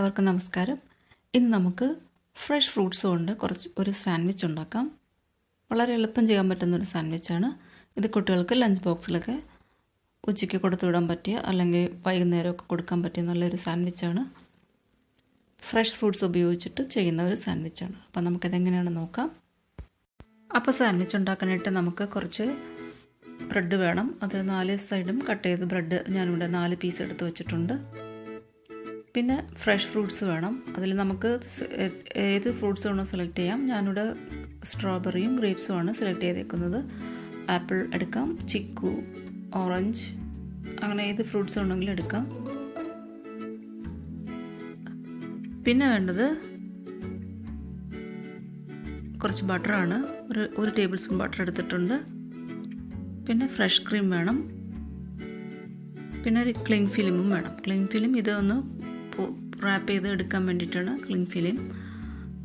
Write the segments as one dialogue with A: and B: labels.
A: എല്ലാവർക്കും നമസ്കാരം. ഇന്ന് നമുക്ക് ഫ്രഷ് ഫ്രൂട്ട്സ് കൊണ്ട് ഒരു സാൻഡ്വിച്ച് ഉണ്ടാക്കാം. വളരെ എളുപ്പം ചെയ്യാൻ പറ്റുന്ന ഒരു സാൻഡ്വിച്ചാണ് ഇത്. കുട്ടികൾക്ക് ലഞ്ച് ബോക്സിലൊക്കെ ഉച്ചയ്ക്ക് കൊടുത്തു വിടാൻ പറ്റിയ അല്ലെങ്കിൽ വൈകുന്നേരമൊക്കെ കൊടുക്കാൻ പറ്റിയ നല്ലൊരു സാൻഡ്വിച്ചാണ്. ഫ്രഷ് ഫ്രൂട്ട്സ് ഉപയോഗിച്ചിട്ട് ചെയ്യുന്ന ഒരു സാൻഡ്വിച്ചാണ്. അപ്പോൾ നമുക്കതെങ്ങനെയാണെന്ന് നോക്കാം. അപ്പോൾ സാൻഡ്വിച്ച് ഉണ്ടാക്കാനായിട്ട് നമുക്ക് കുറച്ച് ബ്രെഡ് വേണം. അത് 4 സൈഡും കട്ട് ചെയ്ത് ബ്രെഡ് ഞാനിവിടെ 4 പീസ് എടുത്ത് വെച്ചിട്ടുണ്ട്. പിന്നെ ഫ്രഷ് ഫ്രൂട്ട്സ് വേണം. അതിൽ നമുക്ക് ഏത് ഫ്രൂട്ട്സ് വേണോ സെലക്ട് ചെയ്യാം. ഞാനിവിടെ സ്ട്രോബെറിയും ഗ്രേപ്സുമാണ് സെലക്ട് ചെയ്തേക്കുന്നത്. ആപ്പിൾ എടുക്കാം, ചിക്കു, ഓറഞ്ച്, അങ്ങനെ ഏത് ഫ്രൂട്ട്സ് വേണമെങ്കിലും എടുക്കാം. പിന്നെ വേണ്ടത് കുറച്ച് ബട്ടറാണ്. ഒരു ടേബിൾ സ്പൂൺ ബട്ടർ എടുത്തിട്ടുണ്ട്. പിന്നെ ഫ്രഷ് ക്രീം വേണം. പിന്നെ ഒരു ക്ലിംഗ് ഫിലിമും വേണം. ക്ലിംഗ് ഫിലിം ഇതൊന്ന് റാപ്പ് ചെയ്ത് എടുക്കാൻ വേണ്ടിയിട്ടാണ് ക്ലിംഗ് ഫിലിം.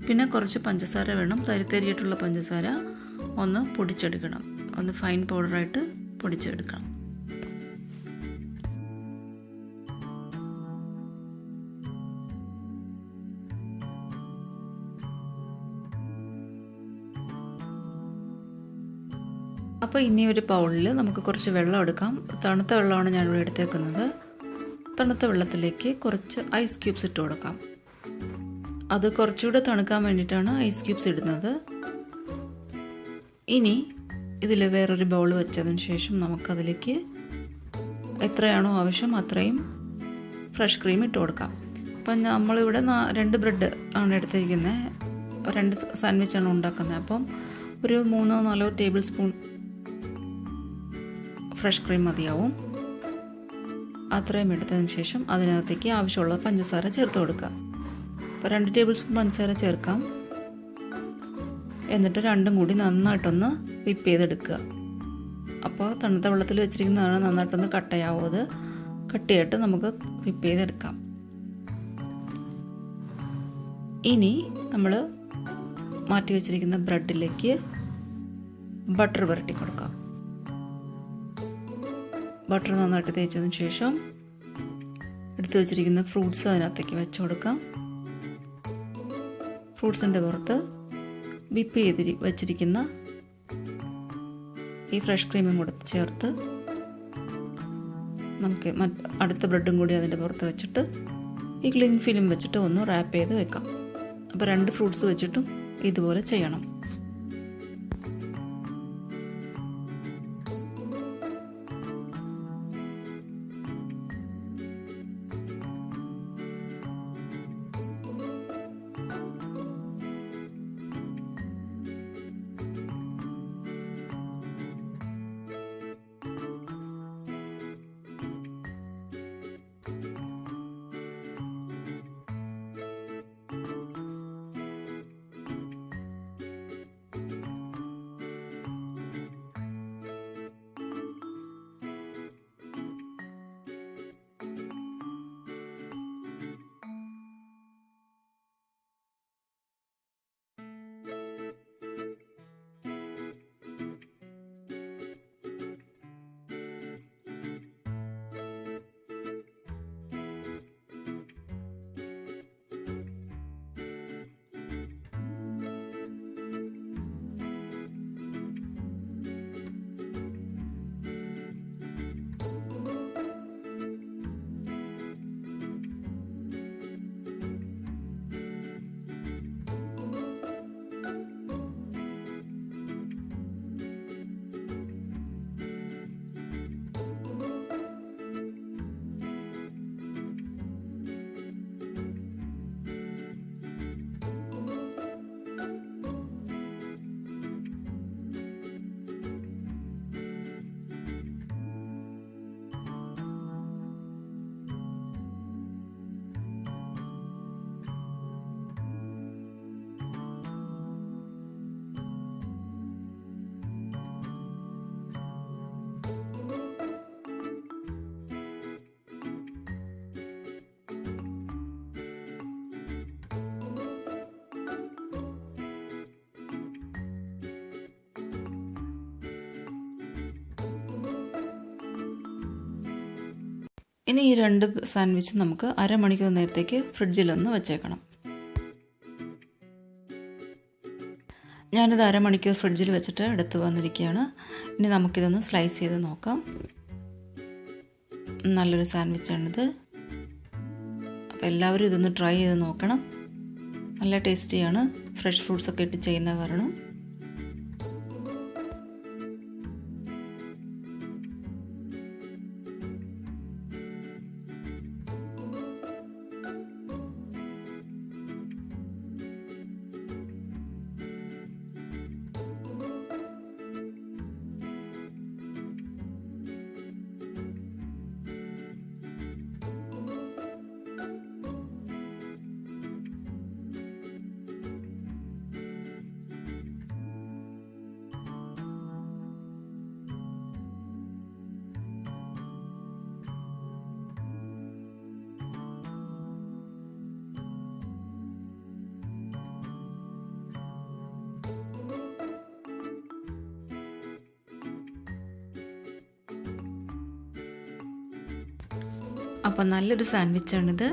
A: പിന്നെ കുറച്ച് പഞ്ചസാര വേണം. തരിതരിയായിട്ടുള്ള പഞ്ചസാര ഒന്ന് പൊടിച്ചെടുക്കണം. ഒന്ന് ഫൈൻ പൗഡറായിട്ട് പൊടിച്ചെടുക്കണം. അപ്പോൾ ഇനി ഒരു ബൗളിൽ നമുക്ക് കുറച്ച് വെള്ളം എടുക്കാം. തണുത്ത വെള്ളമാണ് ഞാനിവിടെ എടുത്തേക്കുന്നത്. തണുത്ത വെള്ളത്തിലേക്ക് കുറച്ച് ഐസ് ക്യൂബ്സ് ഇട്ട് കൊടുക്കാം. അത് കുറച്ചുകൂടെ തണുക്കാൻ വേണ്ടിയിട്ടാണ് ഐസ് ക്യൂബ്സ് ഇടുന്നത്. ഇനി ഇതിൽ വേറൊരു ബൗൾ വെച്ചതിന് ശേഷം നമുക്കതിലേക്ക് എത്രയാണോ ആവശ്യം അത്രയും ഫ്രഷ് ക്രീം ഇട്ട് കൊടുക്കാം. അപ്പം നമ്മളിവിടെ 2 ബ്രെഡ് ആണ് എടുത്തിരിക്കുന്നത്. 2 സാൻഡ്വിച്ചാണ് ഉണ്ടാക്കുന്നത്. അപ്പം ഒരു 3-4 ടേബിൾ സ്പൂൺ ഫ്രഷ് ക്രീം മതിയാവും. അത്രയും എടുത്തതിന് ശേഷം അതിനകത്തേക്ക് ആവശ്യമുള്ള പഞ്ചസാര ചേർത്ത് കൊടുക്കുക. അപ്പോൾ 2 ടേബിൾ സ്പൂൺ പഞ്ചസാര ചേർക്കാം. എന്നിട്ട് രണ്ടും കൂടി നന്നായിട്ടൊന്ന് വിപ്പ് ചെയ്തെടുക്കുക. അപ്പോൾ തണുത്ത വെള്ളത്തിൽ വെച്ചിരിക്കുന്നതാണ്. നന്നായിട്ടൊന്ന് കട്ടയാവും. അത് കട്ടിയായിട്ട് നമുക്ക് വിപ്പ് ചെയ്തെടുക്കാം. ഇനി നമ്മൾ മാറ്റി വെച്ചിരിക്കുന്ന ബ്രെഡിലേക്ക് ബട്ടർ പുരട്ടി കൊടുക്കാം. ബട്ടർ നന്നായിട്ട് തേച്ചതിന് ശേഷം എടുത്തു വെച്ചിരിക്കുന്ന ഫ്രൂട്ട്സ് അതിനകത്തേക്ക് വെച്ച് കൊടുക്കാം. ഫ്രൂട്ട്സിൻ്റെ പുറത്ത് വിപ്പ് ചെയ്ത് വെച്ചിരിക്കുന്ന ഈ ഫ്രഷ് ക്രീമും കൂടെ ചേർത്ത് നമുക്ക് അടുത്ത ബ്രെഡും കൂടി അതിൻ്റെ പുറത്ത് വെച്ചിട്ട് ഈ ക്ലിംഗ് ഫിലിം വെച്ചിട്ട് ഒന്ന് റാപ്പ് ചെയ്ത് വെക്കാം. അപ്പോൾ 2 ഫ്രൂട്ട്സ് വെച്ചിട്ടും ഇതുപോലെ ചെയ്യണം. ഇനി ഈ 2 സാൻഡ്വിച്ച് നമുക്ക് അരമണിക്കൂർ നേരത്തേക്ക് ഫ്രിഡ്ജിലൊന്ന് വെച്ചേക്കണം. ഞാനിത് അരമണിക്കൂർ ഫ്രിഡ്ജിൽ വെച്ചിട്ട് എടുത്ത് വന്നിരിക്കുകയാണ്. ഇനി നമുക്കിതൊന്ന് സ്ലൈസ് ചെയ്ത് നോക്കാം. നല്ലൊരു സാൻഡ്വിച്ചാണിത്. അപ്പോൾ എല്ലാവരും ഇതൊന്ന് ട്രൈ ചെയ്ത് നോക്കണം. നല്ല ടേസ്റ്റിയാണ്, ഫ്രഷ് ഫ്രൂട്ട്സ് ഒക്കെ ഇട്ട് ചെയ്യുന്ന കാരണം. അപ്പോൾ നല്ലൊരു സാൻഡ്വിച്ചാണിത്.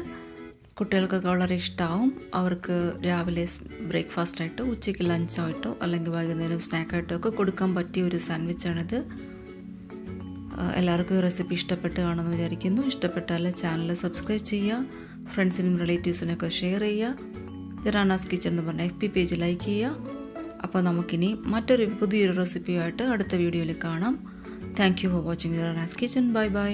A: കുട്ടികൾക്കൊക്കെ വളരെ ഇഷ്ടമാവും. അവർക്ക് രാവിലെ ബ്രേക്ക്ഫാസ്റ്റായിട്ടോ ഉച്ചയ്ക്ക് ലഞ്ചായിട്ടോ അല്ലെങ്കിൽ വൈകുന്നേരം സ്നാക്കായിട്ടോ ഒക്കെ കൊടുക്കാൻ പറ്റിയ ഒരു സാൻഡ്വിച്ചാണിത്. എല്ലാവർക്കും ഈ റെസിപ്പി ഇഷ്ടപ്പെട്ട് കാണുമെന്ന് വിചാരിക്കുന്നു. ഇഷ്ടപ്പെട്ടാൽ ചാനൽ സബ്സ്ക്രൈബ് ചെയ്യുക, ഫ്രണ്ട്സിനും റിലേറ്റീവ്സിനൊക്കെ ഷെയർ ചെയ്യുക, ജറാനാസ് കിച്ചൺ എന്ന് പറഞ്ഞ FB പേജ് ലൈക്ക് ചെയ്യുക. അപ്പോൾ നമുക്കിനി പുതിയൊരു റെസിപ്പിയുമായിട്ട് അടുത്ത വീഡിയോയിൽ കാണാം. താങ്ക് യു ഫോർ വാച്ചിങ് ജറാനാസ് കിച്ചൺ. Bye by.